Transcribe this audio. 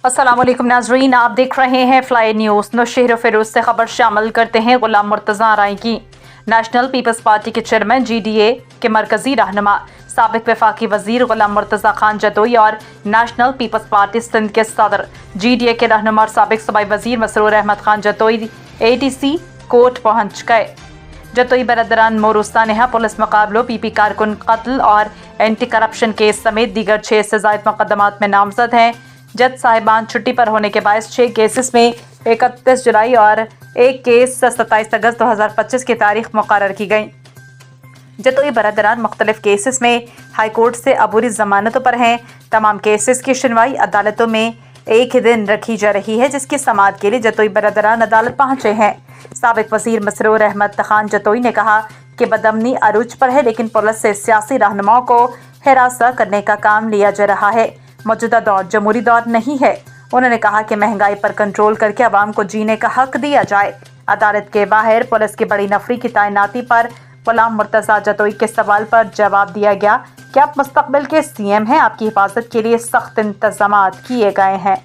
अस्सलाम वालेकुम नाजरीन, आप देख रहे हैं फ्लाई न्यूज़। नौशहर फिरोज से खबर शामिल करते हैं गुलाम मुर्तज़ा आरई की। नेशनल पीपल्स पार्टी के चेयरमैन GDA के मरकजी रहनुमा साबिक वफाकी वजीर गुलाम मुर्तज़ा खान जतोई और नेशनल पीपल्स पार्टी सिंध के सदर GDA के रहनुमा और साबिक सूबाई वजीर मसरूर अहमद खान जतोई ATC कोर्ट पहुँच गए। जतोई बरदरान मोरूस्तानेहा पुलिस मुकाबलों, PP कारकुन कत्ल और एंटी करप्शन केस समेत दीगर 6 से ज़ायद मुकदमात में नामजद हैं। जज साहिबान छुट्टी पर होने के बायस 6 केसेस में 31 जुलाई और एक केस 27 अगस्त 2025 की तारीख मुकर्रर की गई। जतोई बरदरान मुख्तलिफ केसेस में हाई कोर्ट से अबूरी जमानतों पर हैं। तमाम केसेस की सुनवाई अदालतों में एक ही दिन रखी जा रही है, जिसकी समाअत के लिए जतोई बरदरान अदालत पहुंचे हैं। साबिक वजीर मसरूर अहमद खान जतोई ने कहा कि बदअमनी अरूज पर है, लेकिन पुलिस से सियासी रहनुमाओं को हिरासा करने का काम लिया जा रहा है। मौजूदा दौर जमहूरी दौर नहीं है। उन्होंने कहा कि महंगाई पर कंट्रोल करके अवाम को जीने का हक दिया जाए। अदालत के बाहर पुलिस की बड़ी नफरी की तैनाती पर गुलाम मुर्तज़ा जतोई के सवाल पर जवाब दिया गया कि आप मुस्तकबिल के CM हैं, आपकी हिफाजत के लिए सख्त इंतजामात किए गए हैं।